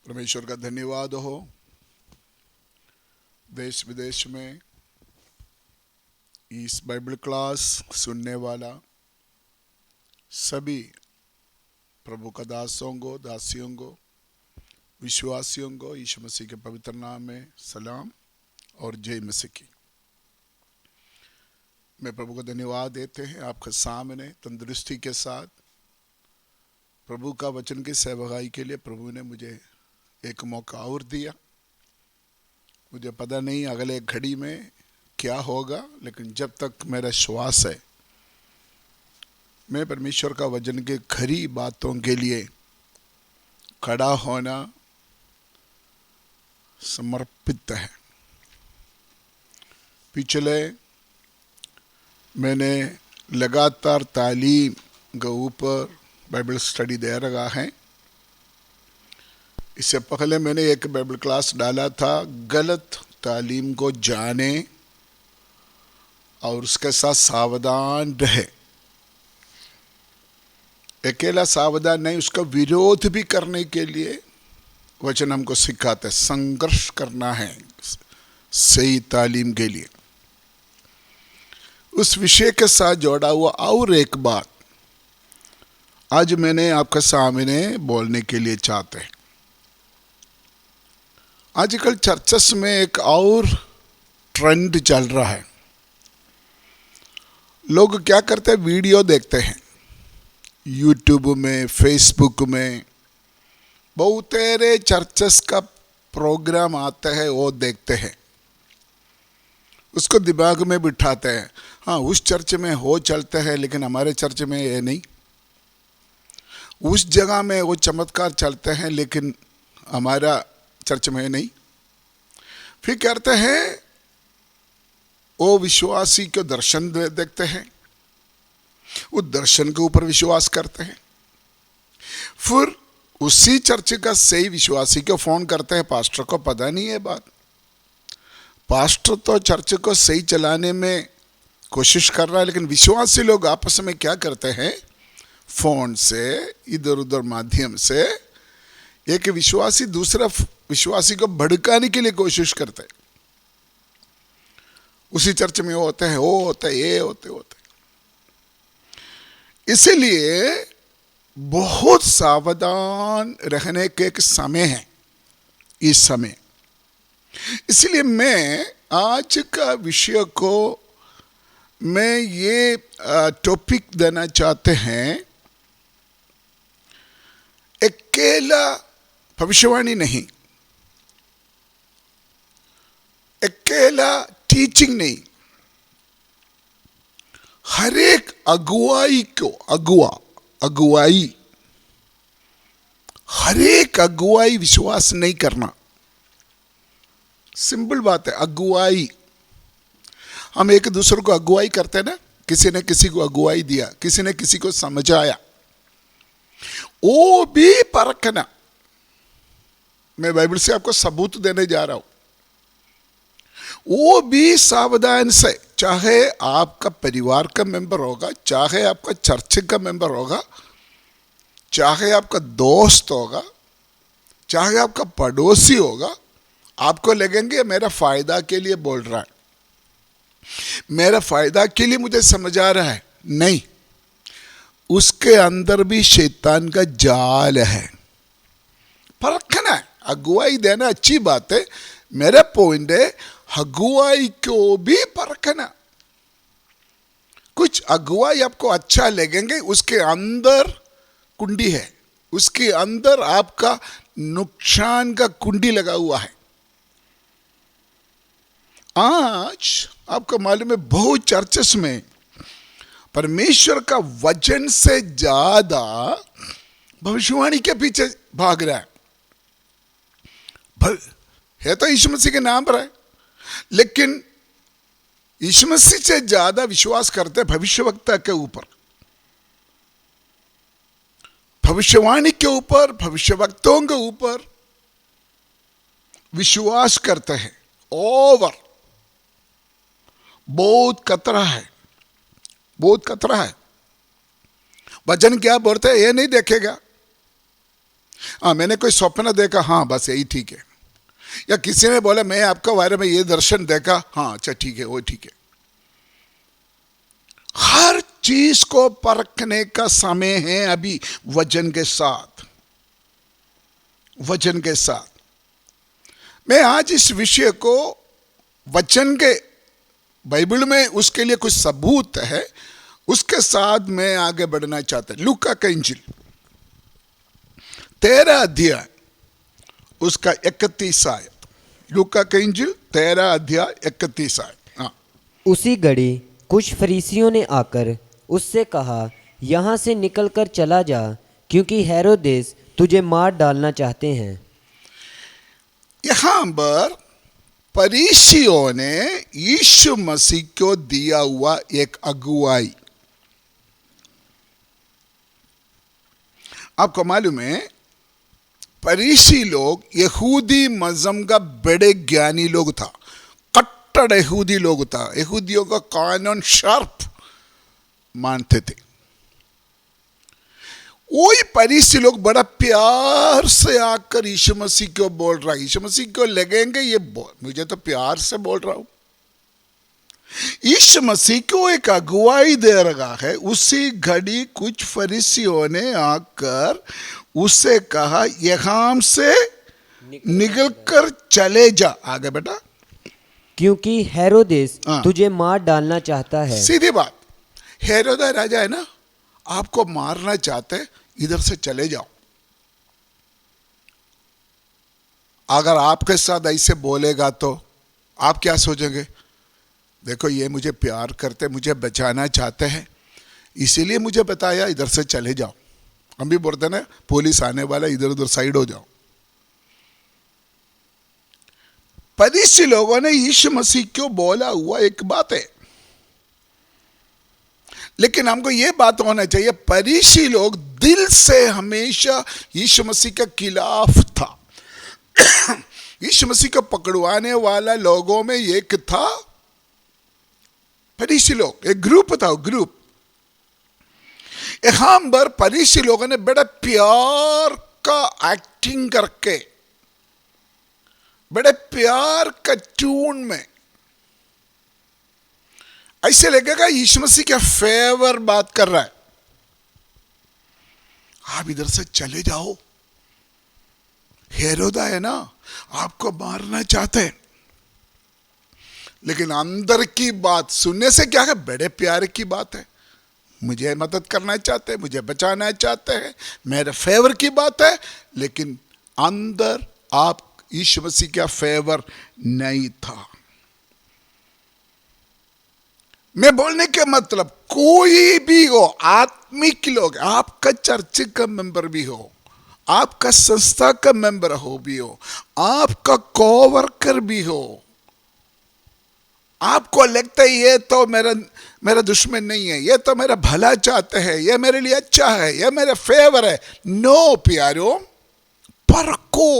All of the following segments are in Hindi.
परमेश्वर का धन्यवाद हो। देश विदेश में इस बाइबल क्लास सुनने वाला सभी प्रभु का दासों को, दासियों को, विश्वासियों को यीशु मसीह के पवित्र नाम में सलाम और जय मसीह की। मैं प्रभु को धन्यवाद देते हैं आपके सामने तंदुरुस्ती के साथ प्रभु का वचन की सेवकाई के लिए प्रभु ने मुझे एक मौका और दिया। मुझे पता नहीं अगले घड़ी में क्या होगा, लेकिन जब तक मेरा श्वास है मैं परमेश्वर का वचन के खरी बातों के लिए खड़ा होना समर्पित है। पिछले मैंने लगातार तालीम के ऊपर बाइबल स्टडी दे रहा है। इससे पहले मैंने एक बाइबल क्लास डाला था, गलत तालीम को जाने और उसके साथ सावधान रहे। अकेला सावधान नहीं, उसका विरोध भी करने के लिए वचन हमको सिखाता है। संघर्ष करना है सही तालीम के लिए। उस विषय के साथ जोड़ा हुआ और एक बात आज मैंने आपके सामने बोलने के लिए चाहते हैं। आजकल चर्चेस में एक और ट्रेंड चल रहा है। लोग क्या करते हैं, वीडियो देखते हैं यूट्यूब में, फेसबुक में, बहुत सारे चर्चेस का प्रोग्राम आता है, वो देखते हैं, उसको दिमाग में बिठाते हैं। हाँ, उस चर्च में हो चलते हैं लेकिन हमारे चर्च में ये नहीं। उस जगह में वो चमत्कार चलते हैं लेकिन हमारा चर्च में नहीं। फिर कहते हैं वो विश्वासी को दर्शन देखते हैं, वो दर्शन के ऊपर विश्वास करते हैं। फिर उसी चर्च का सही विश्वासी को फोन करते हैं। पास्टर को पता नहीं है बात। पास्टर तो चर्च को सही चलाने में कोशिश कर रहा है, लेकिन विश्वासी लोग आपस में क्या करते हैं, फोन से इधर उधर माध्यम से एक विश्वासी दूसरा विश्वासी को भड़काने के लिए कोशिश करते हैं। उसी चर्च में वो होते हैं, वो होते हैं, ये होते होते। इसीलिए बहुत सावधान रहने के एक समय है इस समय। इसलिए मैं आज का विषय को मैं ये टॉपिक देना चाहते हैं, अकेला भविष्यवाणी नहीं, अकेला टीचिंग नहीं, हर एक अगुवाई को अगुवाई हर एक अगुवाई विश्वास नहीं करना। सिंपल बात है, अगुवाई। हम एक दूसरे को अगुवाई करते हैं ना, किसी ने किसी को अगुवाई दिया, किसी ने किसी को समझाया, वो भी परखना। मैं बाइबल से आपको सबूत देने जा रहा हूं। वो भी सावधान से, चाहे आपका परिवार का मेंबर होगा, चाहे आपका चर्च का मेंबर होगा, चाहे आपका दोस्त होगा, चाहे आपका पड़ोसी होगा, आपको लगेंगे मेरा फायदा के लिए बोल रहा है, मेरा फायदा के लिए मुझे समझा रहा है। नहीं, उसके अंदर भी शैतान का जाल है। परखना है। अगुवाई देना अच्छी बात है, मेरा पॉइंट है अगुवाई को भी परखना। कुछ अगुवाई आपको अच्छा लगेंगे, उसके अंदर कुंडी है, उसके अंदर आपका नुकसान का कुंडी लगा हुआ है। आज आपको मालूम है बहुत चर्चेस में परमेश्वर का वचन से ज्यादा भविष्यवाणी के पीछे भाग रहा है तो यीशु मसीह के नाम पर है, लेकिन यीशु मसीह से ज्यादा विश्वास करते हैं भविष्यवक्ता के ऊपर, भविष्यवाणी के ऊपर, भविष्यवक्ताओं के ऊपर विश्वास करते हैं। ओवर बहुत खतरा है, बहुत खतरा है। वचन क्या बोलते हैं ये नहीं देखेगा, हाँ, मैंने कोई स्वप्न देखा, हाँ बस यही ठीक है। या किसी ने बोला मैं आपके बारे में ये दर्शन देखा, हाँ अच्छा ठीक है, वो ठीक है। हर चीज को परखने का समय है अभी, वचन के साथ, वचन के साथ। मैं आज इस विषय को वचन के, बाइबल में उसके लिए कुछ सबूत है, उसके साथ मैं आगे बढ़ना चाहता हूं। लूका का इंजिल 13 अध्याय उसका 31 आयत। लूका का इंजिल 13 अध्याय 31 आयत। हाँ। उसी घड़ी कुछ फरीसियों ने आकर उससे कहा, यहाँ से निकलकर चला जा, क्योंकि हेरोदेस तुझे मार डालना चाहते हैं। यहां पर फरीसियों ने यीशु मसीह को दिया हुआ एक अगुवाई। आपको मालूम है, फरीसी लोग यहूदी मज़हब का बड़े ज्ञानी लोग था, कट्टर यहूदी लोग था, यहूदियों का कानून शार्प मानते थे। वही फरीसी लोग बड़ा प्यार से आकर यीशु मसीह को बोल रहा है। यीशु मसीह को लगेंगे ये मुझे तो प्यार से बोल रहा हूं। यीशु मसीह को एक अगुवाई दे रहा है। उसी घड़ी कुछ फरीसियों ने आकर उससे कहा, यहां से निकलकर चले जा। आगे बेटा, क्योंकि हेरोदेस तुझे मार डालना चाहता है। सीधी बात, हेरोदा राजा है ना, आपको मारना चाहते, इधर से चले जाओ। अगर आपके साथ ऐसे बोलेगा तो आप क्या सोचेंगे? देखो ये मुझे प्यार करते, मुझे बचाना चाहते हैं, इसीलिए मुझे बताया इधर से चले जाओ। हम भी बोलते ना, पुलिस आने वाला, इधर उधर साइड हो जाओ। फरीसी लोगों ने यीशु मसीह को बोला हुआ एक बात है, लेकिन हमको यह बात होना चाहिए, फरीसी लोग दिल से हमेशा यीशु मसीह के खिलाफ था। यीशु मसीह को पकड़वाने वाला लोगों में एक था फरीसी लोग, एक ग्रुप था, ग्रुप। यहां पर फरीसी लोगों ने बड़ा प्यार का एक्टिंग करके, बड़े प्यार का ट्यून में, ऐसे लगेगा यीशु मसीह के फेवर बात कर रहा है। आप इधर से चले जाओ, हेरोदा है ना, आपको मारना चाहते हैं। लेकिन अंदर की बात सुनने से क्या है, बड़े प्यार की बात है, मुझे मदद करना चाहते हैं, मुझे बचाना चाहते हैं, मेरे फेवर की बात है। लेकिन अंदर आप यीशु मसीह का फेवर नहीं था। मैं बोलने के मतलब, कोई भी हो, आत्मिक लोग, आपका चर्च का मेंबर भी हो, आपका संस्था का मेंबर हो भी हो, आपका कोवर्कर भी हो, आपको लगता है ये तो मेरा दुश्मन नहीं है, ये तो मेरा भला चाहते हैं, ये मेरे लिए अच्छा है, ये मेरा फेवर है। नो प्यारो, परखो,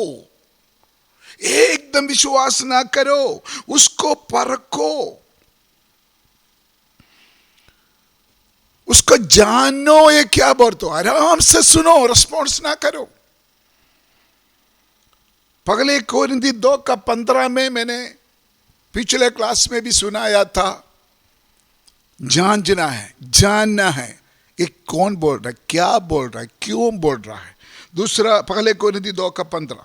एकदम विश्वास ना करो, उसको परखो, उसको जानो ये क्या बोलते हो, आराम से सुनो, रिस्पॉन्स ना करो। पहले कोरिन्थी 2:15 में मैंने पिछले क्लास में भी सुनाया था, जानना है, जानना है ये कौन बोल रहा है, क्या बोल रहा है, क्यों बोल रहा है। दूसरा पहले कोरिन्थी 2:15,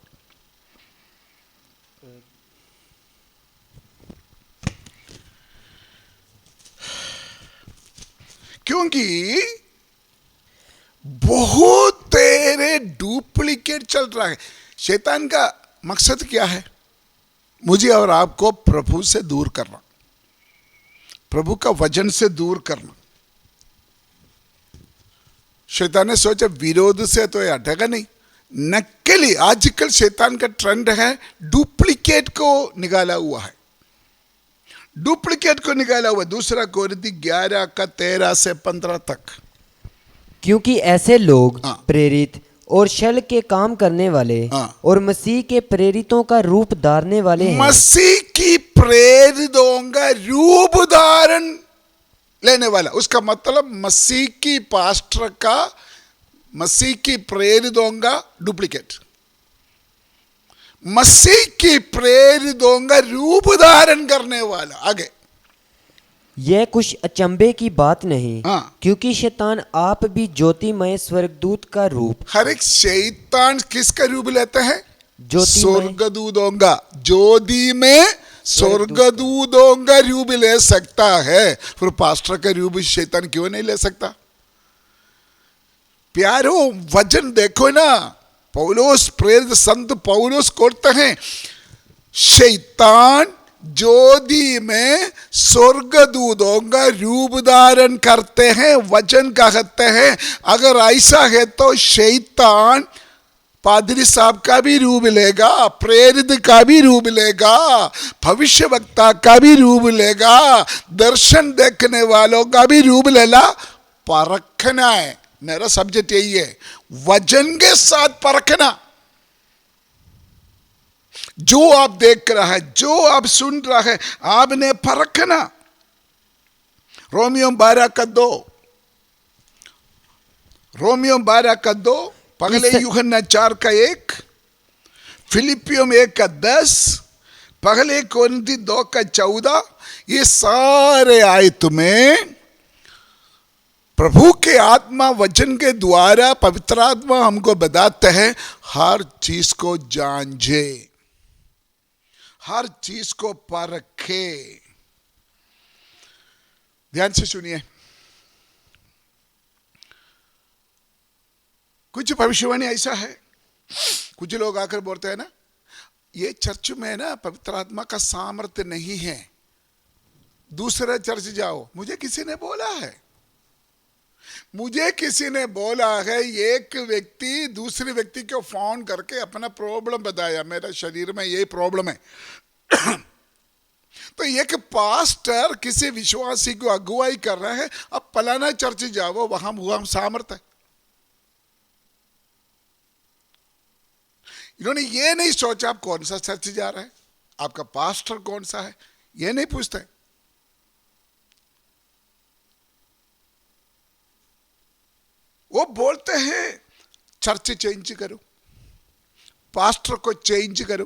क्योंकि बहुत तेरे डुप्लीकेट चल रहा है। शैतान का मकसद क्या है? मुझे और आपको प्रभु से दूर करना, प्रभु का वचन से दूर करना। शैतान ने सोचा विरोध से तो ये हटेगा नहीं, नकली। आजकल शैतान का ट्रेंड है डुप्लीकेट को निकाला हुआ है, डुप्लीकेट को निकाला हुआ। दूसरा कोरिन्थी 11:13 से 15 तक। क्योंकि ऐसे लोग प्रेरित और छल के काम करने वाले और मसीह के प्रेरितों का रूप धारने वाले हैं। मसीह की प्रेरितों का रूप धारण लेने वाला, उसका मतलब मसीह की पास्टर का मसीह की प्रेरितों का डुप्लीकेट, मसीह की प्रेरितों का रूप धारण करने वाला। आगे, यह कुछ अचंभे की बात नहीं, हाँ। क्योंकि शैतान आप भी ज्योतिमय स्वर्गदूत का रूप। हर एक शैतान किसका रूप लेता है? ज्योतिमय स्वर्गदूतों का। ज्योति में स्वर्गदूतों का रूप ले सकता है, फिर पास्टर का रूप शैतान क्यों नहीं ले सकता? प्यारो, वचन देखो ना, पौलुस प्रेरित संत पौलुस कहते हैं शैतान ज्योति में स्वर्गदूतों का रूप धारण करते हैं। वचन कहते हैं अगर ऐसा है तो शैतान पादरी साहब का भी रूप लेगा, प्रेरित का भी रूप लेगा, भविष्यवक्ता का भी रूप लेगा, दर्शन देखने वालों का भी रूप लेला। परखना है, मेरा सब्जेक्ट यही है, वचन के साथ परखना। जो आप देख रहा है, जो आप सुन रहा है, आपने परखना। रोमियो 12:2, रोमियो 12:2, पहले यूहन्ना 4:1, फिलिपियों 1:10, पहले कोरिन्थी 2:14, ये सारे आयत में प्रभु के आत्मा वचन के द्वारा पवित्र आत्मा हमको बताते हैं हर चीज को जांचे, हर चीज को परखे। ध्यान से सुनिए, कुछ भविष्यवाणी ऐसा है, कुछ लोग आकर बोलते हैं ना, ये चर्च में ना पवित्र आत्मा का सामर्थ्य नहीं है, दूसरे चर्च जाओ। मुझे किसी ने बोला है, मुझे किसी ने बोला है, एक व्यक्ति दूसरे व्यक्ति को फोन करके अपना प्रॉब्लम बताया, मेरा शरीर में ये प्रॉब्लम है। तो एक पास्टर किसी विश्वासी को अगुवाई कर रहा है, अब फलाना चर्च जाओ, वहां सामर्थ्य है। इन्होंने ये नहीं सोचा आप कौन सा चर्च जा रहे हैं, आपका पास्टर कौन सा है, ये नहीं पूछते। वो बोलते हैं चर्च चेंज करो, पास्टर को चेंज करो।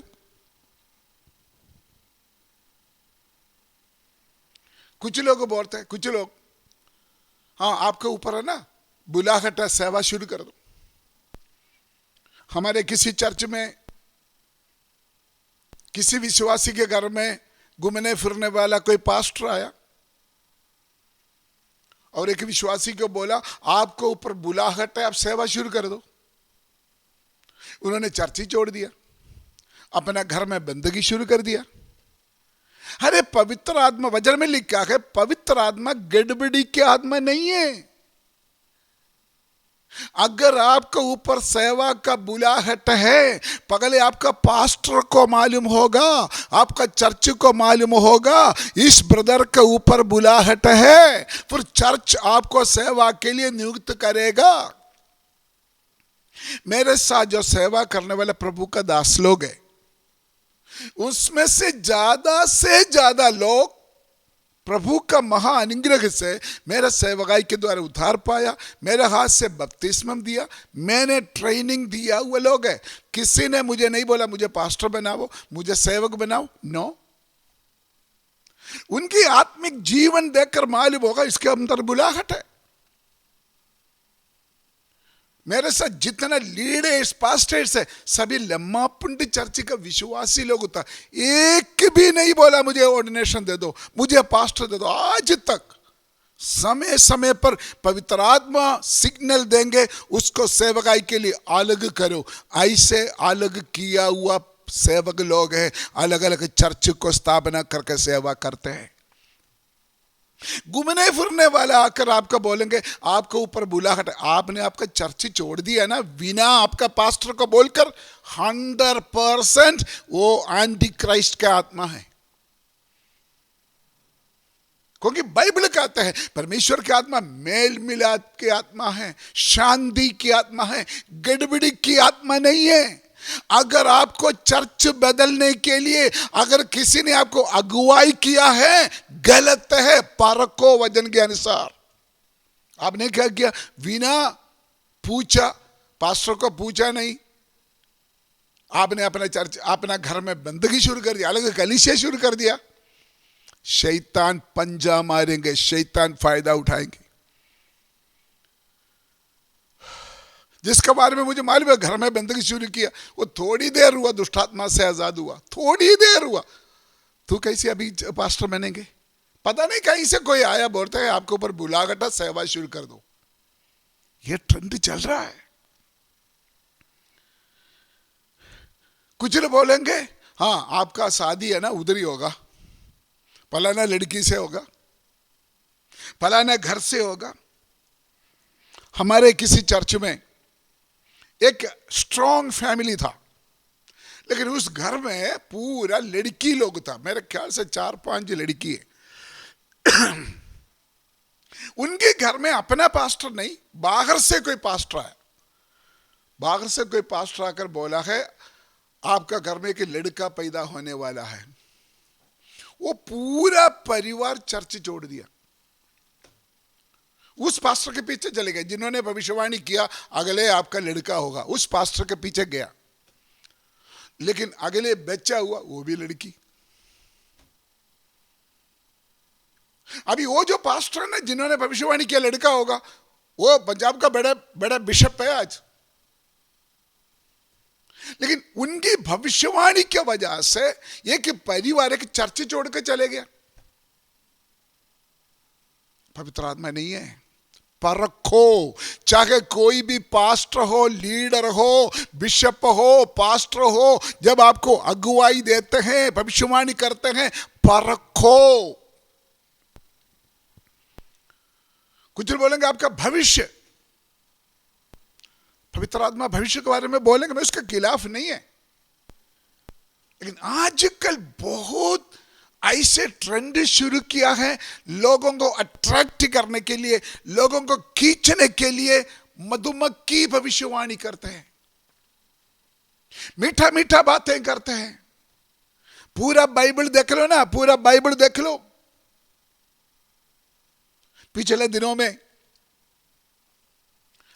कुछ लोग बोलते हैं, कुछ लोग, हाँ आपके ऊपर है ना, बुलाहट है, सेवा शुरू कर दो। हमारे किसी चर्च में किसी विश्वासी के घर में घूमने फिरने वाला कोई पास्टर आया और एक विश्वासी को बोला आपको ऊपर बुलाहट है, आप सेवा शुरू कर दो। उन्होंने चर्च ही छोड़ दिया, अपना घर में बंदगी शुरू कर दिया। अरे पवित्र आत्मा, वचन में लिखा है पवित्र आत्मा गड़बड़ी की आत्मा नहीं है। अगर आपके ऊपर सेवा का बुलाहट है, पहले आपका पास्टर को मालूम होगा, आपका चर्च को मालूम होगा इस ब्रदर के ऊपर बुलाहट है, फिर चर्च आपको सेवा के लिए नियुक्त करेगा। मेरे साथ जो सेवा करने वाले प्रभु का दास लोग हैं, उसमें से ज्यादा लोग प्रभु का महा अनुग्रह से मेरा सेवकाई के द्वारा उद्धार पाया, मेरे हाथ से बपतिस्मा दिया, मैंने ट्रेनिंग दिया हुए लोग हैं। किसी ने मुझे नहीं बोला मुझे पास्टर बनाओ, मुझे सेवक बनाओ, नो। उनकी आत्मिक जीवन देखकर मालूम होगा इसके अंदर बुलाहट है। मेरे साथ जितना लीडर्स पास्टर्स है सभी लम्मा पुंड चर्च का विश्वासी लोग होता, एक भी नहीं बोला मुझे ऑर्डिनेशन दे दो, मुझे पास्टर दे दो। आज तक समय समय पर पवित्र आत्मा सिग्नल देंगे उसको सेवकाई के लिए अलग करो। ऐसे अलग किया हुआ सेवक लोग हैं, अलग अलग चर्च को स्थापना करके सेवा करते हैं। घूमने फिरने वाला आकर आपका बोलेंगे आपके ऊपर बुलाहट, आपने आपका चर्च छोड़ दिया ना बिना आपका पास्टर को बोलकर, 100% वो एंटी क्राइस्ट का आत्मा है। क्योंकि बाइबल कहता है परमेश्वर की आत्मा मेल मिलाप की आत्मा है, शांति की आत्मा है, गड़बड़ी की आत्मा नहीं है। अगर आपको चर्च बदलने के लिए अगर किसी ने आपको अगुवाई किया है, गलत है, परखो वचन के अनुसार। आपने क्या किया, बिना पूछा, पास्टर को पूछा नहीं, आपने अपना चर्च, अपना घर में बंदगी शुरू कर दिया, अलग कलीसिया शुरू कर दिया। शैतान पंजा मारेंगे, शैतान फायदा उठाएंगे। जिसके बारे में मुझे मालूम है घर में बंदगी शुरू किया, वो थोड़ी देर हुआ दुष्टात्मा से आजाद हुआ, थोड़ी देर हुआ। तू कैसे अभी पास्टर बनेंगे? पता नहीं कहीं से कोई आया, बोलता है आपके ऊपर बुलागटा, सेवा शुरू कर दो। ये ट्रेंड चल रहा है। कुछ लोग बोलेंगे हाँ आपका शादी है ना उधर ही होगा, फलाना लड़की से होगा, फलाना घर से होगा। हमारे किसी चर्च में एक स्ट्रॉन्ग फैमिली था, लेकिन उस घर में पूरा लड़की लोग था, मेरे ख्याल से 4-5 लड़की है। उनके घर में अपना पास्टर नहीं, बाहर से कोई पास्टर आया, बाहर से कोई पास्टर आकर बोला है आपका घर में एक लड़का पैदा होने वाला है। वो पूरा परिवार चर्च छोड़ दिया, उस पास्टर के पीछे चले गए जिन्होंने भविष्यवाणी किया अगले आपका लड़का होगा, उस पास्टर के पीछे गया। लेकिन अगले बच्चा हुआ वो भी लड़की। अभी वो जो पास्टर ने जिन्होंने भविष्यवाणी किया लड़का होगा, वो पंजाब का बड़ा बड़ा बिशप है आज, लेकिन उनकी भविष्यवाणी की वजह से एक परिवार एक चर्च छोड़ के चले गया। पवित्र आत्मा नहीं है। परखो, चाहे कोई भी पास्टर हो, लीडर हो, बिशप हो, पास्टर हो, जब आपको अगुवाई देते हैं, भविष्यवाणी करते हैं, परखो। कुछ लोग बोलेंगे आपका भविष्य, पवित्र आत्मा भविष्य के बारे में बोलेंगे, मैं उसके खिलाफ नहीं है, लेकिन आजकल बहुत ऐसे ट्रेंड शुरू किया है लोगों को अट्रैक्ट करने के लिए, लोगों को खींचने के लिए मधुमक्खी भविष्यवाणी करते हैं, मीठा मीठा बातें करते हैं। पूरा बाइबल देख लो ना, पूरा बाइबल देख लो। पिछले दिनों में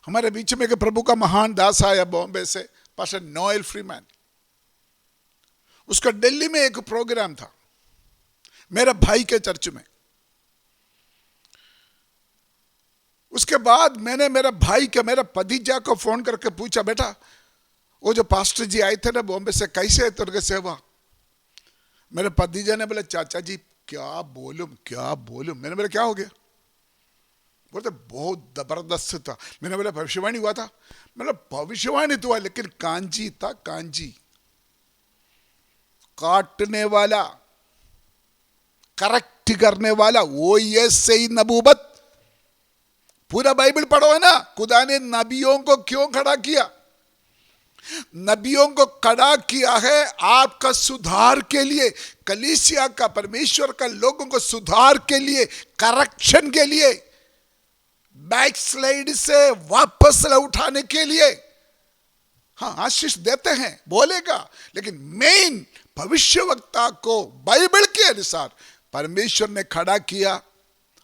हमारे बीच में एक प्रभु का महान दास आया बॉम्बे से, पास्टर नोएल फ्रीमैन। उसका दिल्ली में एक प्रोग्राम था मेरा भाई के चर्च में। उसके बाद मैंने मेरा भाई का, मेरा भतीजा को फोन करके पूछा, बेटा वो जो पास्टर जी आए थे ना बॉम्बे से, कैसे है तेरे सेवा? मेरे भतीजा ने बोला चाचा जी क्या बोलूं। मैंने बोला क्या हो गया? बोलते बहुत जबरदस्त था। मैंने बोला भविष्यवाणी हुआ था? मतलब भविष्यवाणी तो हुआ, लेकिन कांजी था, कांजी काटने वाला, करेक्ट करने वाला, वो ये सही नबूबत। पूरा बाइबल पढ़ो है ना, खुदा ने नबियों को क्यों खड़ा किया? नबियों को खड़ा किया है आपका सुधार के लिए, कलीसिया का, परमेश्वर का लोगों को सुधार के लिए, करेक्शन के लिए, बैकस्लाइड से वापस उठाने के लिए। हाँ आशीष देते हैं, बोलेगा, लेकिन मेन भविष्यवक्ता को बाइबल के अनुसार परमेश्वर ने खड़ा किया।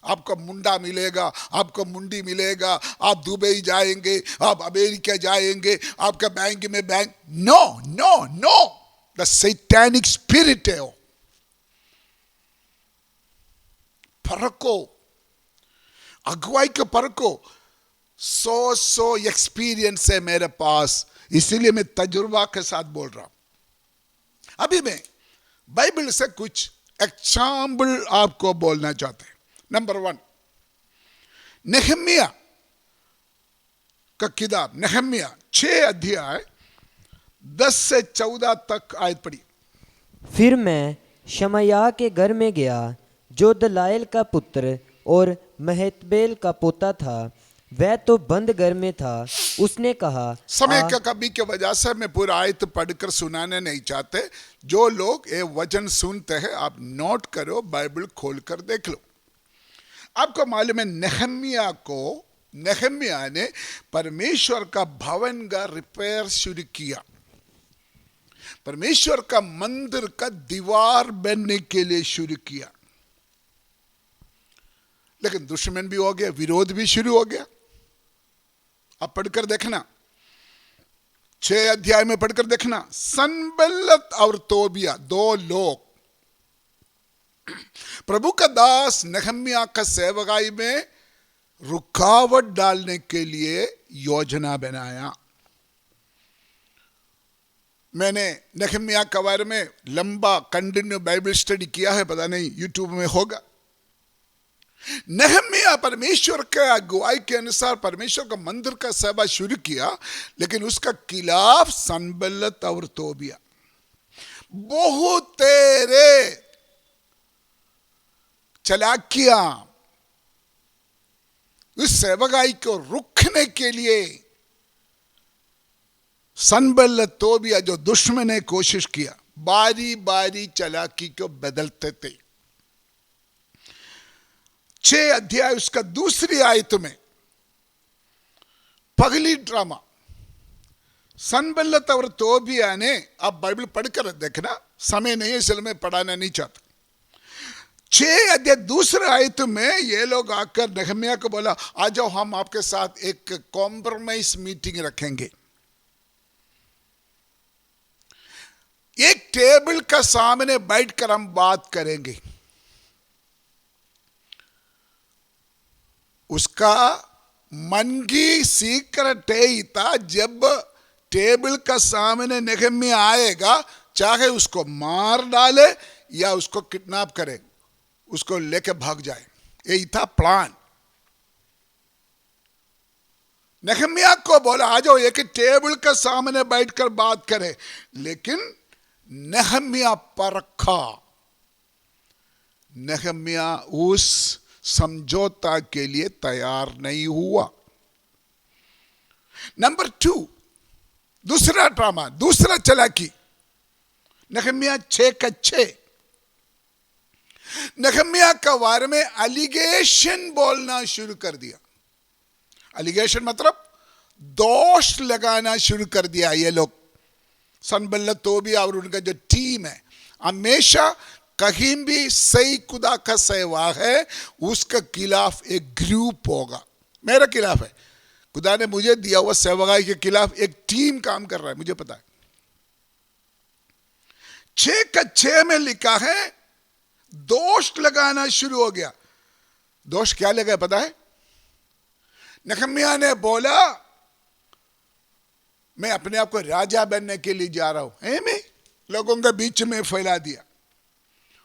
आपको मुंडा मिलेगा, आपको मुंडी मिलेगा, आप दुबई जाएंगे, आप अमेरिका जाएंगे, आपका बैंक में bank. No no no, the satanic spirit है वो। परखो, अगुवाई के परखो। 100 एक्सपीरियंस है मेरे पास, इसीलिए मैं तजुर्बा के साथ बोल रहा हूं। अभी मैं बाइबल से कुछ एग्जाम्पल आपको बोलना चाहते हैं। नंबर 1, नेहम्या का किताब, नेहम्या 6 अध्याय 10 से 14 तक आयत पढ़ी। फिर मैं शमयाह के घर में गया जो दलायल का पुत्र और महतबेल का पोता था, वह तो बंद घर में था। उसने कहा, समय का कमी की वजह से मैं पूरा आयत पढ़कर सुनाने नहीं चाहते। जो लोग ये वचन सुनते हैं आप नोट करो, बाइबल खोलकर देख लो। आपको मालूम है नेहम्या ने परमेश्वर का भवन का रिपेयर शुरू किया, परमेश्वर का मंदिर का दीवार बनने के लिए शुरू किया, लेकिन दुश्मन भी हो गया, विरोध भी शुरू हो गया। अब पढ़कर देखना, 6 अध्याय में पढ़कर देखना। सनबल्लत और तोबिया, 2 लोग, प्रभु का दास नहम्याह का सेवकाई में रुकावट डालने के लिए योजना बनाया। मैंने नहम्याह के बारे में लंबा कंटिन्यू बाइबल स्टडी किया है, पता नहीं यूट्यूब में होगा। नहम्याह परमेश्वर के अगुवाई के अनुसार परमेश्वर का मंदिर का सेवा शुरू किया, लेकिन उसका खिलाफ सनबल्लत और तोबिया बहुत तेरे चालाकियां उस सेवकाई को रुकने के लिए सनबल्लत तोबिया जो दुश्मन ने कोशिश किया, बारी बारी चालाकी को बदलते थे। 6 अध्याय उसका दूसरी आयत में पगली ड्रामा, सनबल्लत और तोबिया ने, आप बाइबल पढ़कर देखना, समय नहीं है इसलिए मैं पढ़ाना नहीं चाहता। 6 अध्याय दूसरे आयत में ये लोग आकर नहम्याह को बोला, आ जाओ हम आपके साथ एक कॉम्प्रोमाइज मीटिंग रखेंगे, एक टेबल का सामने बैठकर हम बात करेंगे। उसका मन की सीक्रेट यही था, जब टेबल का सामने नहम्याह आएगा, चाहे उसको मार डाले या उसको किडनैप करे, उसको लेके भाग जाए, यही था प्लान। नहम्याह को बोला आ जाओ एक टेबल के सामने बैठकर बात करें, लेकिन नहम्याह परखा, नहम्याह उस समझौता के लिए तैयार नहीं हुआ। नंबर 2, दूसरा ड्रामा, दूसरा चालाकी, नहम्याह 6:6, नहम्याह का बारे में एलिगेशन बोलना शुरू कर दिया। एलिगेशन मतलब दोष लगाना शुरू कर दिया। ये लोग सनबल्लत तोबिया और उनका जो टीम है, हमेशा कहीं भी सही खुदा का सेवा है, उसके खिलाफ एक ग्रुप होगा। मेरे खिलाफ है, खुदा ने मुझे दिया हुआ सेवकाई के खिलाफ एक टीम काम कर रहा है, मुझे पता है। 6:6 में लिखा है दोष लगाना शुरू हो गया। दोष क्या लगा पता है? नहम्याह ने बोला मैं अपने आप को राजा बनने के लिए जा रहा हूं, मैं लोगों के बीच में फैला दिया,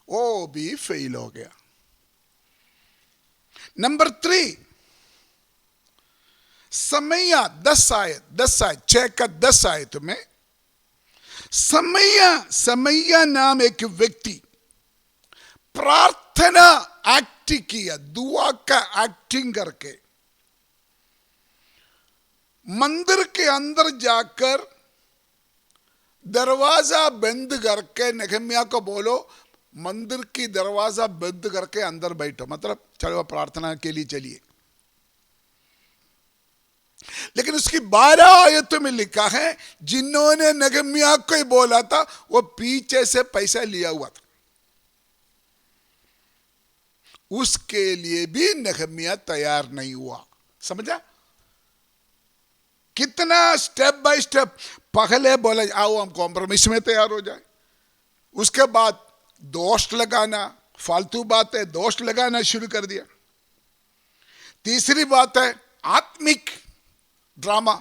वो भी फेल हो गया। नंबर 3, समैया 10 आयत 6:10 आयत में समैया नाम एक व्यक्ति प्रार्थना एक्ट किया, दुआ का एक्टिंग करके मंदिर के अंदर जाकर दरवाजा बंद करके नहम्याह को बोलो मंदिर की दरवाजा बंद करके अंदर बैठो, मतलब चलो प्रार्थना के लिए चलिए। लेकिन उसकी 12 आयतों में लिखा है जिन्होंने नहम्याह को ही बोला था वो पीछे से पैसा लिया हुआ था, उसके लिए भी नहम्याह तैयार नहीं हुआ। समझा कितना स्टेप बाय स्टेप? पहले बोला आओ हम कॉम्प्रोमाइज में तैयार हो जाए, उसके बाद दोष लगाना, फालतू बातें दोष लगाना शुरू कर दिया। तीसरी बात है आत्मिक ड्रामा,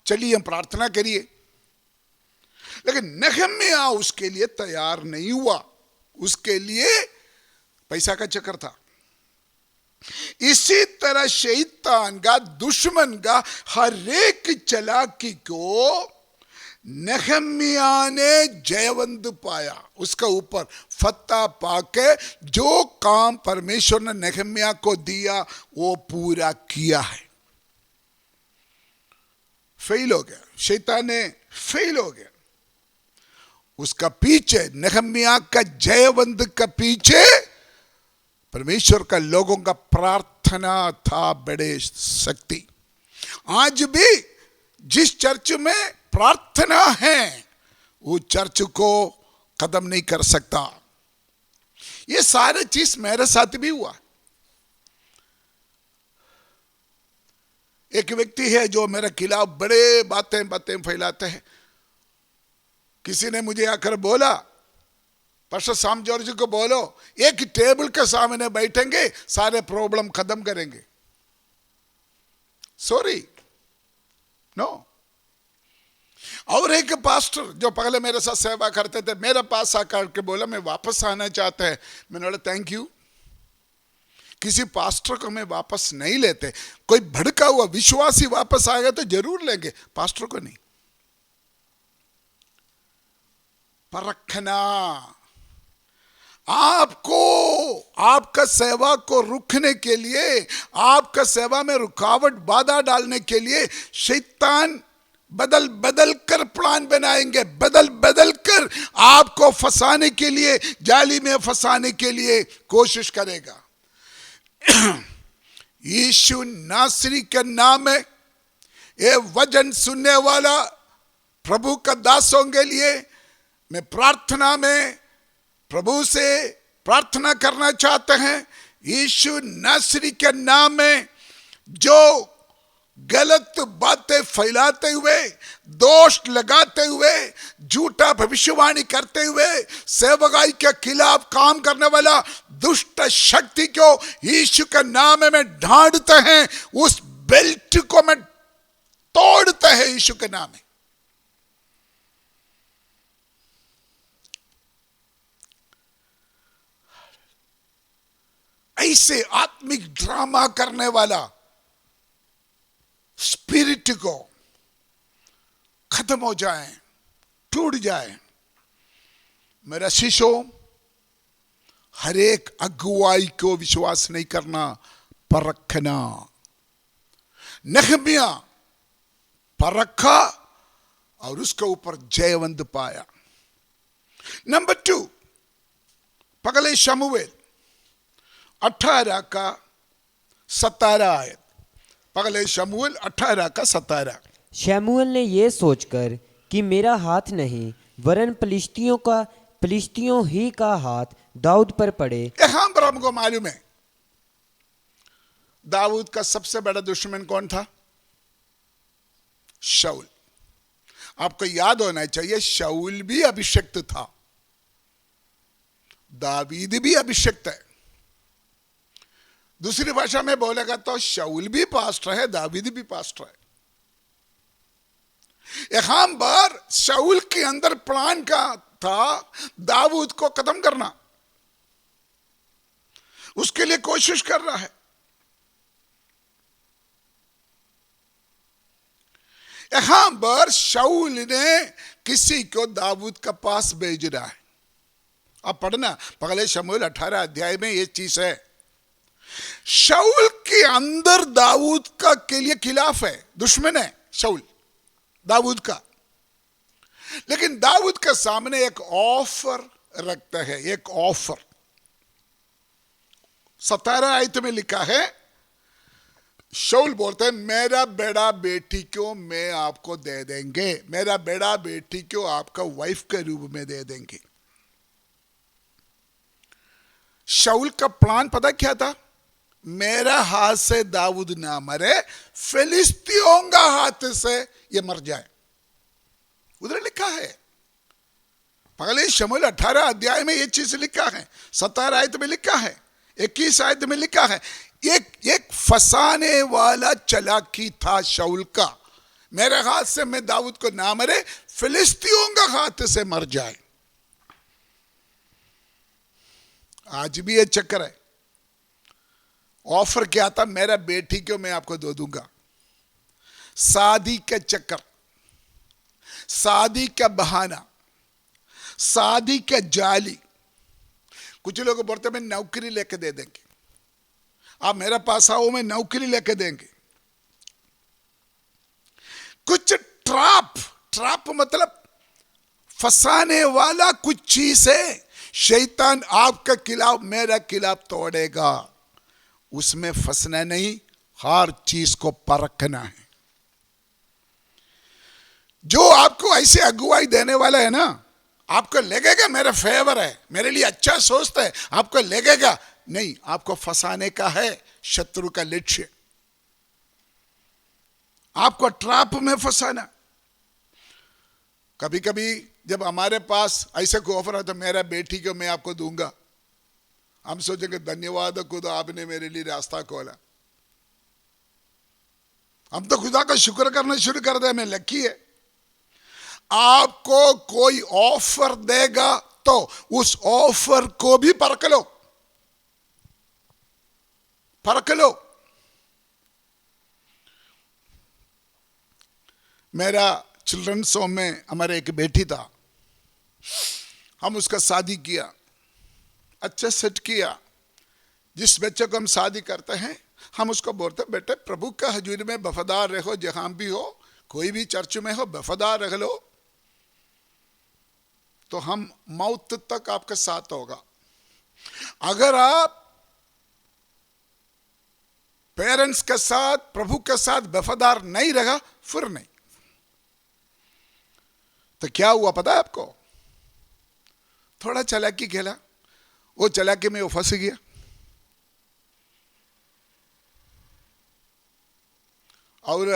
चलिए हम प्रार्थना करिए, लेकिन नहम्याह उसके लिए तैयार नहीं हुआ, उसके लिए पैसा का चक्कर था। इसी तरह शैतान का, दुश्मन का हर एक चालाकी को नहम्याह ने जयवंत पाया, उसका ऊपर फतह पाके जो काम परमेश्वर ने नहम्याह को दिया वो पूरा किया है। फेल हो गया, शैतान ने फेल हो गया। उसका पीछे नहम्याह का जयवंत का पीछे परमेश्वर का लोगों का प्रार्थना था, बड़े शक्ति। आज भी जिस चर्च में प्रार्थना है वो चर्च को खत्म नहीं कर सकता। ये सारे चीज मेरे साथ भी हुआ। एक व्यक्ति है जो मेरे खिलाफ बड़े बातें फैलाते हैं। किसी ने मुझे आकर बोला, पास्टर सैम जॉर्ज को बोलो एक टेबल के सामने बैठेंगे, सारे प्रॉब्लम खत्म करेंगे। Sorry, no. और एक पास्टर जो पहले मेरे साथ सेवा करते थे, मेरे पास आकर के बोला मैं वापस आना चाहता है। मैंने बोला थैंक यू। किसी पास्टर को मैं वापस नहीं लेते। कोई भड़का हुआ विश्वासी वापस आएगा तो जरूर लेंगे, पास्टर को नहीं। परखना, आपको आपका सेवा को रुकने के लिए, आपका सेवा में रुकावट बाधा डालने के लिए शैतान बदल बदल कर प्लान बनाएंगे, बदल बदल कर आपको फंसाने के लिए, जाली में फंसाने के लिए कोशिश करेगा। यीशु नासरी के नाम में ये वचन सुनने वाला प्रभु का दासों के लिए मैं प्रार्थना में प्रभु से प्रार्थना करना चाहते हैं। यीशु नासरी के नाम में जो गलत बातें फैलाते हुए, दोष लगाते हुए, झूठा भविष्यवाणी करते हुए सेवकाई के खिलाफ काम करने वाला दुष्ट शक्ति को यीशु के नाम में ढांढते हैं, उस बेल्ट को मैं तोड़ते हैं यीशु के नाम में। ऐसे आत्मिक ड्रामा करने वाला स्पिरिट को खत्म हो जाए, टूट जाए। मेरा शिष्यों, हर एक अगुवाई को विश्वास नहीं करना, परखना। नहम्याह परखा और उसके ऊपर जयवंत पाया। नंबर 2, पगले शमूएल 18 का 17 आयत। पगले शमूएल 18 का 17। शमूएल ने यह सोचकर कि मेरा हाथ नहीं वरन फिलिस्तियों ही का हाथ दाऊद पर पड़े। यहां पर हमको मालूम है दाऊद का सबसे बड़ा दुश्मन कौन था? शाऊल। आपको याद होना चाहिए शाऊल भी अभिषिक्त था, दावीद भी अभिषिक्त है। दूसरी भाषा में बोलेगा तो शाऊल भी पास्टर है, दावीद भी पास्टर है। यहां पर शाऊल के अंदर प्लान का था दाऊद को खत्म करना, उसके लिए कोशिश कर रहा है। यहां पर शाऊल ने किसी को दाऊद का पास भेज रहा है। अब पढ़ना पगले शमूएल 18 अध्याय में यह चीज है। शाऊल के अंदर दाऊद का के लिए खिलाफ है, दुश्मन है शाऊल दाऊद का। लेकिन दाऊद के सामने एक ऑफर रखता है, एक ऑफर। 17 आयत में लिखा है, शाऊल बोलते हैं मेरा बेड़ा बेटी को मैं आपको दे देंगे, मेरा बेड़ा बेटी को आपका वाइफ के रूप में दे देंगे। शाऊल का प्लान पता क्या था? मेरा हाथ से दाऊद ना मरे, फिलिस्तियों का हाथ से ये मर जाए। उधर लिखा है पहले शमूएल 18 अध्याय में ये चीज लिखा है। 17 आयत में लिखा है, 21 आयत में लिखा है। एक फंसाने वाला चालाकी था शाऊल का। मेरे हाथ से मैं दाऊद को ना मरे, फिलिस्तियों का हाथ से मर जाए। आज भी ये चक्कर है। ऑफर क्या था? मेरा बेटी को मैं आपको दे दूंगा। शादी का चक्कर, शादी का बहाना, शादी का जाली। कुछ लोग बोलते मैं नौकरी लेके दे देंगे, आप मेरे पास आओ मैं नौकरी लेके देंगे। कुछ ट्रैप मतलब फंसाने वाला कुछ चीज है। शैतान आपके खिलाफ मेरा खिलाफ तोड़ेगा, उसमें फंसना नहीं, हर चीज को परखना है। जो आपको ऐसे अगुवाई देने वाला है ना, आपको लगेगा मेरा फेवर है, मेरे लिए अच्छा सोचता है, आपको लगेगा नहीं, आपको फंसाने का है शत्रु का लक्ष्य। आपको ट्रैप में फंसाना। कभी कभी जब हमारे पास ऐसे कोई ऑफर आता, मेरा बेटी को मैं आपको दूंगा, हम सोचेंगे धन्यवाद खुदा, आपने मेरे लिए रास्ता खोला। हम तो खुदा का शुक्र करना शुरू कर दे, मैं लकी है। आपको कोई ऑफर देगा तो उस ऑफर को भी परख लो, परख लो। मेरा चिल्ड्रंस होम में हमारे एक बेटी था, हम उसका शादी किया, अच्छा सेट किया। जिस बच्चे को हम शादी करते हैं हम उसको बोलते हैं, बेटे प्रभु का हजूर में वफादार रहो, जहां भी हो, कोई भी चर्च में हो, वफादार रह लो तो हम मौत तक आपके साथ होगा। अगर आप पेरेंट्स के साथ, प्रभु के साथ वफादार नहीं रहा, फिर नहीं। तो क्या हुआ पता है आपको? थोड़ा चालाकी खेला, वो चालाकी में वो फंस गया। और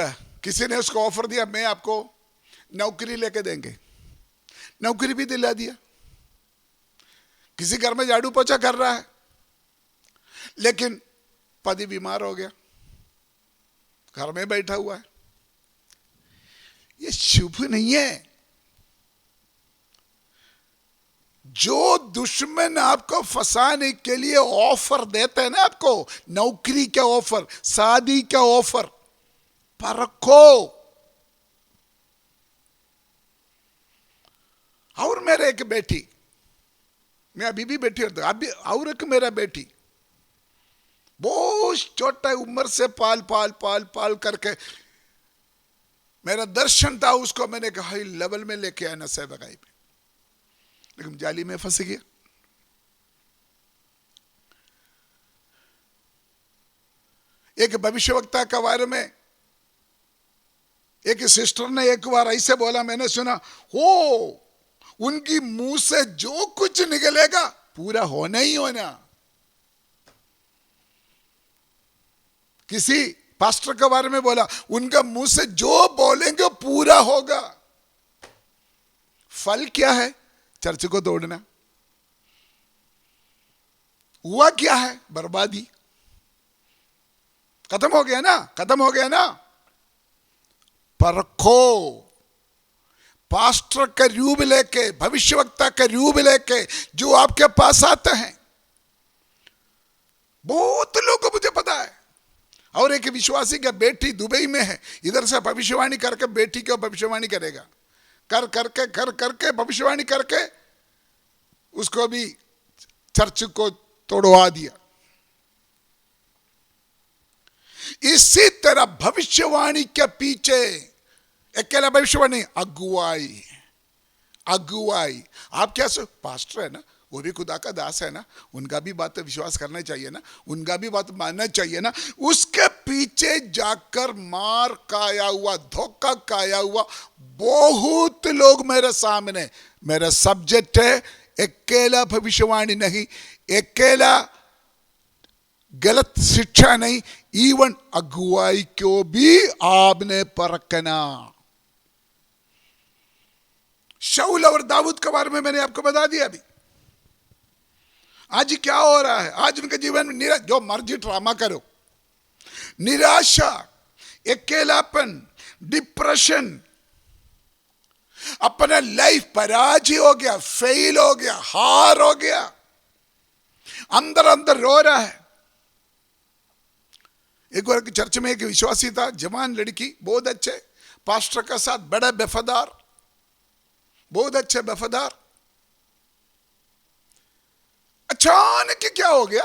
किसी ने उसको ऑफर दिया, मैं आपको नौकरी लेके देंगे, नौकरी भी दिला दिया। किसी घर में झाड़ू पोछा कर रहा है, लेकिन पति बीमार हो गया, घर में बैठा हुआ है। ये शुभ नहीं है। जो दुश्मन आपको फंसाने के लिए ऑफर देते हैं ना, आपको नौकरी का ऑफर, शादी का ऑफर, परखो। और मेरे एक बेटी, मैं अभी भी बेटी हूं, अभी और एक मेरा बेटी बहुत छोटा उम्र से पाल पाल पाल पाल करके मेरा दर्शन था उसको, मैंने कहा हाई लेवल में लेके आना सेवकाई पे, लेकिन जाली में फंस गया। एक भविष्यवक्ता के बारे में एक सिस्टर ने एक बार ऐसे बोला, मैंने सुना, हो उनकी मुंह से जो कुछ निकलेगा पूरा होना ही होना। किसी पास्टर के बारे में बोला, उनका मुंह से जो बोलेंगे वो पूरा होगा। फल क्या है? चर्च को तोड़ना। हुआ क्या है? बर्बादी। खत्म हो गया ना, खत्म हो गया ना। परखो। पास्टर का रूप लेके, भविष्यवक्ता का रूप लेके जो आपके पास आते हैं, बहुत लोगों को मुझे पता है। और एक विश्वासी का बेटी दुबई में है, इधर से भविष्यवाणी करके बेटी को भविष्यवाणी करेगा, कर करके भविष्यवाणी करके उसको भी चर्च को तोड़वा दिया। इसी तरह भविष्यवाणी के पीछे अकेला भविष्यवाणी, अगुवाई। अगुवाई। आप क्या सो पास्टर है ना, वो भी खुदा का दास है ना, उनका भी बात विश्वास करना चाहिए ना, उनका भी बात मानना चाहिए ना। उसके पीछे जाकर मार खाया हुआ, धोखा खाया हुआ बहुत लोग मेरे सामने। मेरा सब्जेक्ट है अकेला भविष्यवाणी नहीं, अकेला गलत शिक्षा नहीं, इवन अगुवाई को भी आपने परखना। शाऊल और दाऊद के बारे में मैंने आपको बता दिया अभी। आज क्या हो रहा है? आज उनके जीवन में जो मर्जी ड्रामा करो, निराशा, अकेलापन, डिप्रेशन, अपना लाइफ पराजय हो गया, फेल हो गया, हार हो गया, अंदर अंदर रो रहा है। एक बार चर्च में एक विश्वासी था, जवान लड़की, बहुत अच्छे, पास्टर के साथ बड़ा वफादार, बहुत अच्छे वफादार। अचानक क्या हो गया?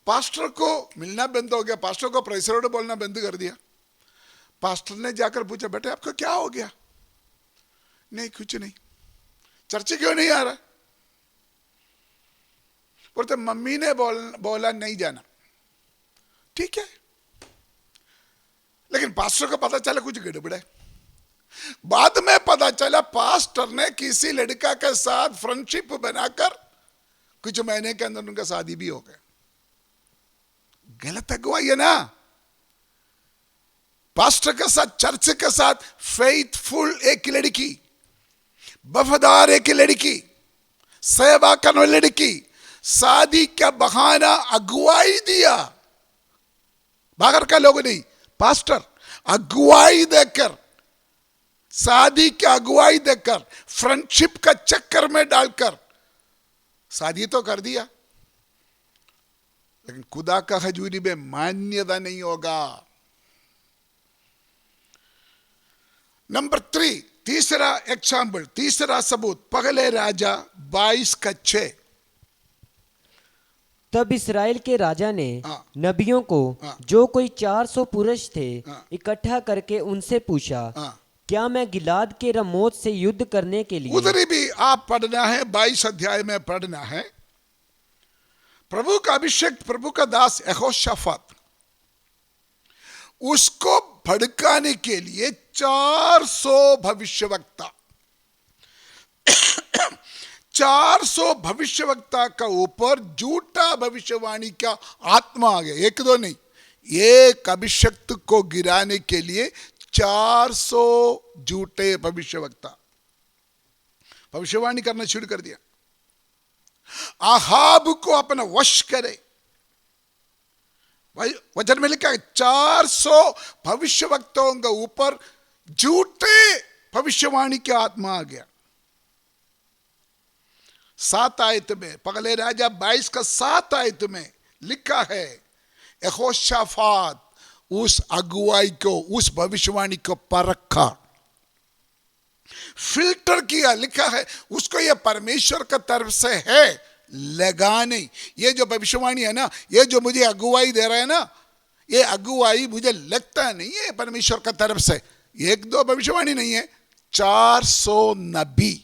पास्टर को मिलना बंद हो गया, पास्टर को प्रेसर बोलना बंद कर दिया। पास्टर ने जाकर पूछा, बेटे आपको क्या हो गया? नहीं कुछ नहीं। चर्च क्यों नहीं आ रहा? बोलते मम्मी ने बोला नहीं जाना। ठीक है, लेकिन पास्टर को पता चला कुछ गड़बड़ है। बाद में पता चला पास्टर ने किसी लड़का के साथ फ्रेंडशिप बनाकर कुछ महीने के अंदर उनका शादी भी हो गया। गलत अगुवाई है ना। पास्टर के साथ, चर्च के साथ फेथफुल एक लड़की, वफादार एक लड़की, सेवा करने वाली लड़की, शादी का बहाना अगुवाई दिया, बाहर का लोग नहीं, पास्टर अगुवाई देकर, शादी की अगुवाई देकर, फ्रेंडशिप का चक्कर में डालकर शादी तो कर दिया, लेकिन खुदा का हजूरी में मान्यता नहीं होगा। नंबर 3, तीसरा एग्जाम्पल, तीसरा सबूत, पहले राजा 22:6। तब इस्राएल के राजा ने हाँ। नबियों को, हाँ। जो कोई 400 पुरुष थे, हाँ। इकट्ठा करके उनसे पूछा, हाँ। क्या मैं गिलाद के रमोत से युद्ध करने के लिए? उधर भी आप पढ़ना है, 22 अध्याय में पढ़ना है। प्रभु का अभिषेक, प्रभु का दास यहोशाफात, उसको भड़काने के लिए 400 भविष्यवक्ता 400 भविष्यवक्ता का ऊपर झूठा भविष्यवाणी का आत्मा आ गया। एक दो नहीं, एक अभिषक्त को गिराने के लिए 400 झूठे भविष्यवक्ता भविष्यवाणी करना शुरू कर दिया। आहाब को अपना वश करे, वचन में लिखा है 400 भविष्यवक्ताओं के ऊपर झूठे भविष्यवाणी का आत्मा आ गया। 7 आयत में, पहले राजा 22:7 आयत में लिखा है, यहोशाफात उस अगुवाई को, उस भविष्यवाणी को परखा, फिल्टर किया। लिखा है उसको ये परमेश्वर का तरफ से है, लगा नहीं। ये जो भविष्यवाणी है ना, ये जो मुझे अगुवाई दे रहा है ना, ये अगुवाई मुझे लगता नहीं है परमेश्वर का तरफ से। एक दो भविष्यवाणी नहीं है, 400 नबी।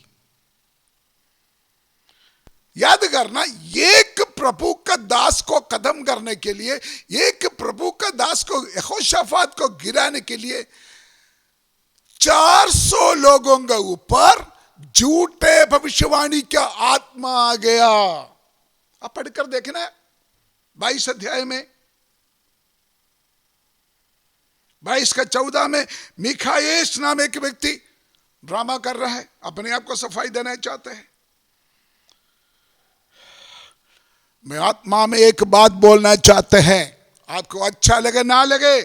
याद करना, एक प्रभु का दास को खत्म करने के लिए, एक प्रभु का दास को, यहोशाफात को गिराने के लिए 400 लोगों के ऊपर झूठे भविष्यवाणी का आत्मा आ गया। आप पढ़कर देखना 22 अध्याय में, 22:14 में मिखाएस नाम एक व्यक्ति ड्रामा कर रहा है, अपने आप को सफाई देना चाहते हैं। मैं आत्मा में एक बात बोलना चाहते हैं, आपको अच्छा लगे ना लगे।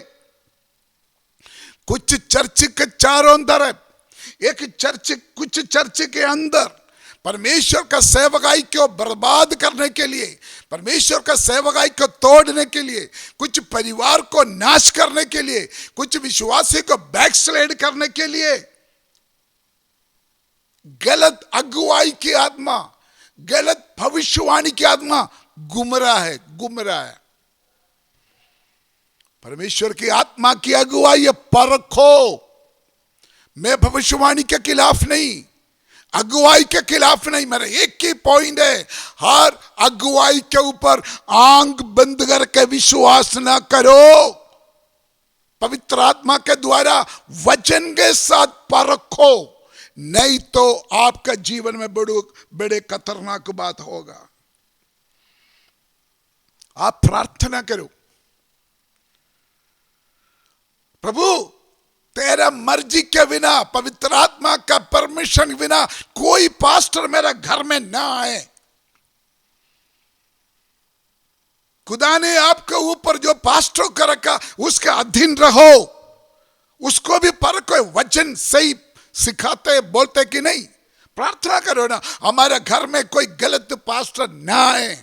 कुछ चर्च के चारों तरफ, एक चर्च, कुछ चर्च के अंदर परमेश्वर का सेवकाई को बर्बाद करने के लिए, परमेश्वर का सेवकाई को तोड़ने के लिए, कुछ परिवार को नाश करने के लिए, कुछ विश्वासी को बैकस्लाइड करने के लिए गलत अगुवाई की आत्मा, गलत भविष्यवाणी की आत्मा गुमराह है, गुमराह है। परमेश्वर की आत्मा की अगुवाई परखो। मैं भविष्यवाणी के खिलाफ नहीं, अगुवाई के खिलाफ नहीं, मेरा एक ही पॉइंट है, हर अगुवाई के ऊपर आंख बंद करके विश्वास ना करो। पवित्र आत्मा के द्वारा वचन के साथ परखो, नहीं तो आपका जीवन में बड़े खतरनाक बात होगा। आप प्रार्थना करो, प्रभु तेरा मर्जी के बिना, पवित्र आत्मा का परमिशन बिना कोई पास्टर मेरा घर में ना आए। खुदा ने आपके ऊपर जो पास्टर को रखा उसके अधीन रहो, उसको भी परखो, वचन सही सिखाते बोलते कि नहीं। प्रार्थना करो ना, हमारे घर में कोई गलत पास्टर ना आए,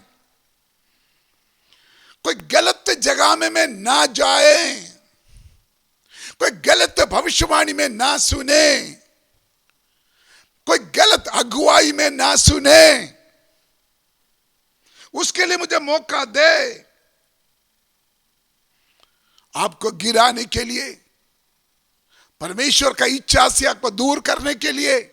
कोई गलत जगह में ना जाए, कोई गलत भविष्यवाणी में ना सुने, कोई गलत अगुवाई में ना सुने। उसके लिए मुझे मौका दे। आपको गिराने के लिए, परमेश्वर का इच्छा से आपको दूर करने के लिए,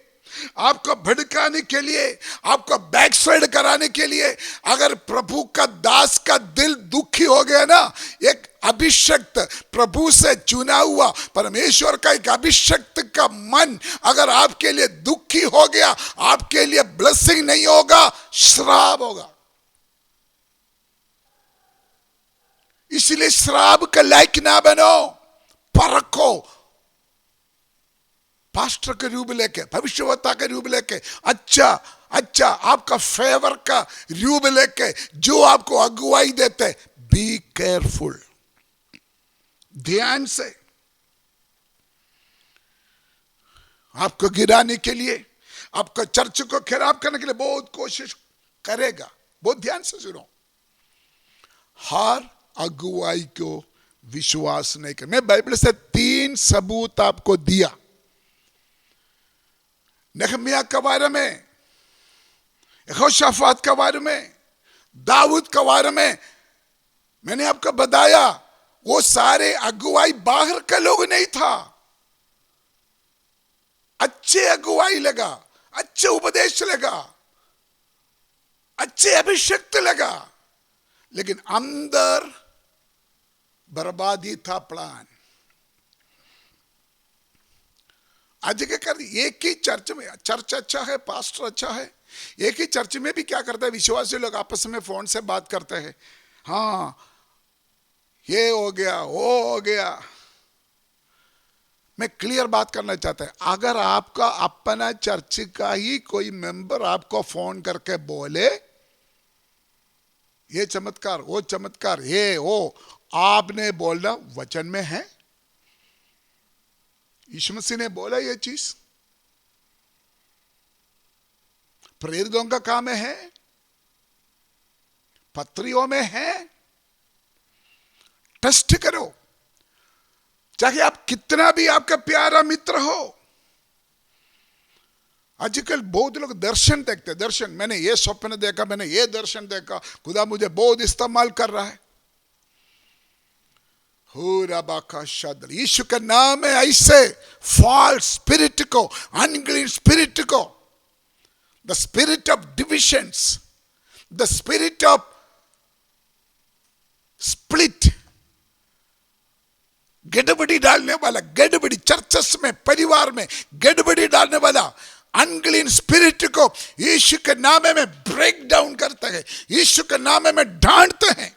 आपको भड़काने के लिए, आपको बैकसाइड कराने के लिए, अगर प्रभु का दास का दिल दुखी हो गया ना, एक अभिषक्त प्रभु से चुना हुआ परमेश्वर का एक अभिषक्त का मन अगर आपके लिए दुखी हो गया, आपके लिए ब्लेसिंग नहीं होगा, श्राप होगा। इसलिए श्राप का लायक ना बनो, परखो, पास्टर के रूप लेके, भविष्यवक्ता के रूप लेके, अच्छा अच्छा आपका फेवर का रूप लेके जो आपको अगुवाई देते, बी केयरफुल, ध्यान से। आपको गिराने के लिए, आपका चर्च को खराब करने के लिए बहुत कोशिश करेगा। बहुत ध्यान से सुनो, हर अगुवाई को विश्वास नहीं कर। मैं बाइबल से 3 सबूत आपको दिया, नहम्याह के बारे में, यहोशाफात के बारे में, दाऊद के बारे में मैंने आपको बताया। वो सारे अगुवाई बाहर का लोग नहीं था, अच्छे अगुवाई लगा, अच्छे उपदेश लगा, अच्छे अभिषेक लगा, लेकिन अंदर बर्बादी था प्लान। आज क्या कर, एक ही चर्च में, चर्च अच्छा है, पास्टर अच्छा है, एक ही चर्च में भी क्या करता है, विश्वासी लोग आपस में फोन से बात करते हैं, हाँ ये हो गया वो हो गया। मैं क्लियर बात करना चाहता हूं, अगर आपका अपना चर्च का ही कोई मेंबर आपको फोन करके बोले ये चमत्कार वो चमत्कार ये वो, आपने बोलना वचन में है, यीशु मसीह ने बोला ये चीज, प्रेरितों का काम में है, पत्रियों में है, टेस्ट करो। चाहे आप कितना भी आपका प्यारा मित्र हो, आजकल बहुत लोग दर्शन देखते हैं, दर्शन, मैंने ये स्वप्न देखा, मैंने ये दर्शन देखा, खुदा मुझे बहुत इस्तेमाल कर रहा है। यीशु का नाम है ऐसे फॉल्स स्पिरिट को, अनक्लीन स्पिरिट को, the spirit of divisions, the spirit of split, गड़बड़ी डालने वाला, गड़बड़ी चर्चस में, परिवार में गड़बड़ी डालने वाला अनक्लीन स्पिरिट को यीशु के नाम में ब्रेक डाउन करते हैं, यीशु के नाम में डांटते हैं।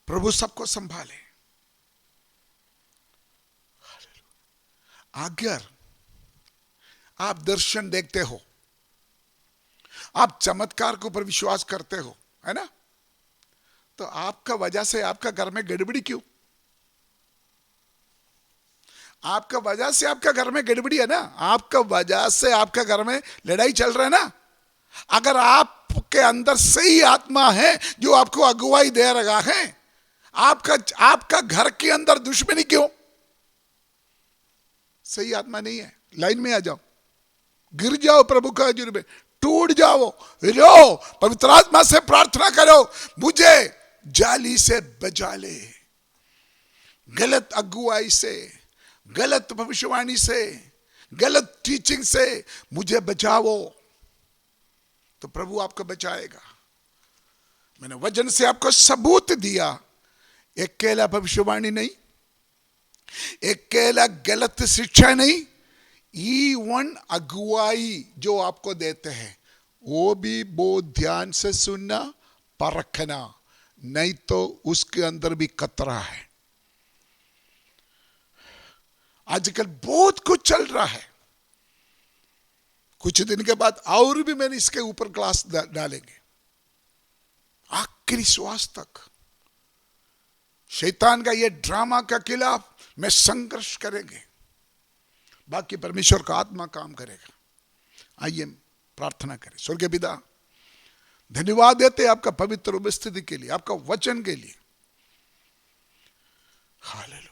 प्रभु सबको संभाले। अगर आप दर्शन देखते हो, आप चमत्कार के ऊपर विश्वास करते हो, है ना, तो आपका वजह से आपका घर में गड़बड़ी क्यों? आपका वजह से आपका घर में गड़बड़ी है ना, आपका वजह से आपका घर में लड़ाई चल रहा है ना। अगर आपके अंदर सही आत्मा है जो आपको अगुवाई दे रहा है, आपका घर के अंदर दुश्मनी क्यों? सही आत्मा नहीं है। लाइन में आ जाओ, गिर जाओ प्रभु का हजूर में, टूट जाओ, रो, पवित्र आत्मा से प्रार्थना करो, मुझे जाली से बचा ले, गलत अगुवाई से, गलत भविष्यवाणी से, गलत टीचिंग से मुझे बचाओ, तो प्रभु आपको बचाएगा। मैंने वचन से आपको सबूत दिया, अकेला भविष्यवाणी नहीं, अकेला गलत शिक्षा नहीं, ईवन अगुवाई जो आपको देते हैं वो भी बहुत ध्यान से सुनना, परखना, नहीं तो उसके अंदर भी खतरा है। आजकल बहुत कुछ चल रहा है, कुछ दिन के बाद और भी मैंने इसके ऊपर क्लास डालेंगे, आखिरी श्वास तक शैतान का ये ड्रामा के खिलाफ में संघर्ष करेंगे, बाकी परमेश्वर का आत्मा काम करेगा। आइए प्रार्थना करें। स्वर्गीय पिता, धन्यवाद देते आपका पवित्र उपस्थिति के लिए, आपका वचन के लिए। हालेलुया।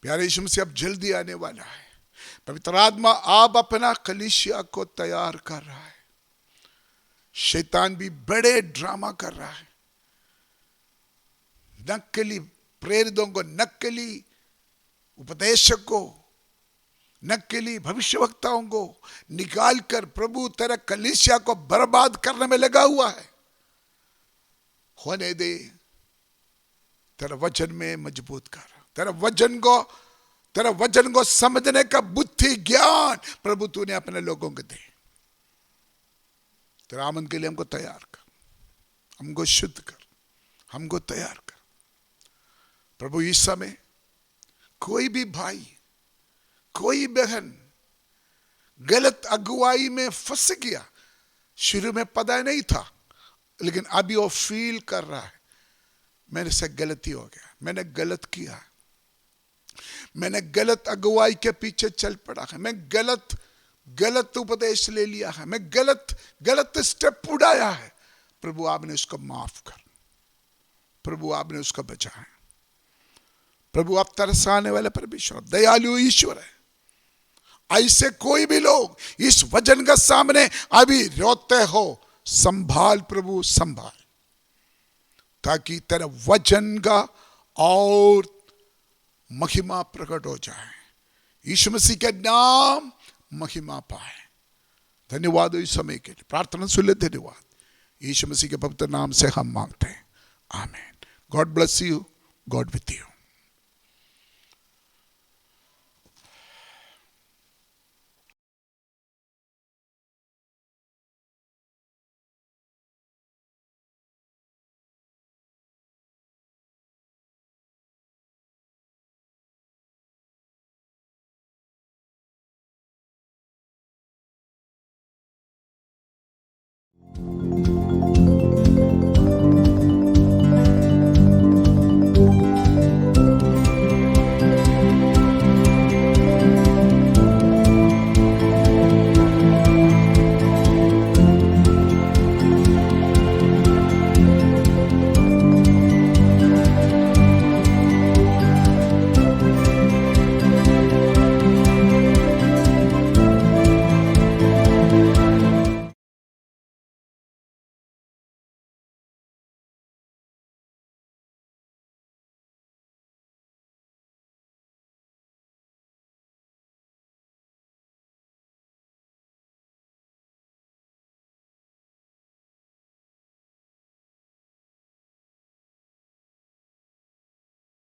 प्यारे यीशु मसीह, अब जल्दी आने वाला है, पवित्र आत्मा आप अपना कलीसिया को तैयार कर रहा है। शैतान भी बड़े ड्रामा कर रहा है, नकली प्रेरितों को, नकली उपदेशक को, नकली भविष्यवक्ताओं को निकाल कर प्रभु तेरा कलीसिया को बर्बाद करने में लगा हुआ है। होने दे, तेरा वचन में मजबूत कर, तेरा वचन को समझने का बुद्धि ज्ञान प्रभु तूने अपने लोगों को दे। तेरा आमन के लिए हमको तैयार कर, हमको शुद्ध कर, हमको तैयार कर। प्रभु इस समय कोई भी भाई, कोई बहन गलत अगुवाई में फंस गया, शुरू में पता नहीं था, लेकिन अभी वो फील कर रहा है मेरे से गलती हो गया, मैंने गलत किया, मैंने गलत अगुवाई के पीछे चल पड़ा है, मैं गलत उपदेश ले लिया है, मैं गलत स्टेप उठाया है। प्रभु आपने उसको माफ कर, प्रभु आपने उसको बचाया। प्रभु आप तरसाने वाले परमेश्वर, दयालु ईश्वर है। ऐसे कोई भी लोग इस वचन के सामने अभी रोते हो, संभाल प्रभु संभाल, ताकि तेरे वचन का और महिमा प्रकट हो जाए, यीशु मसीह के नाम महिमा पाए। धन्यवाद इस समय के लिए, प्रार्थना सुन ले, धन्यवाद यीशु मसीह के पवित्र नाम से हम मांगते हैं, आमीन। God bless you, God with you.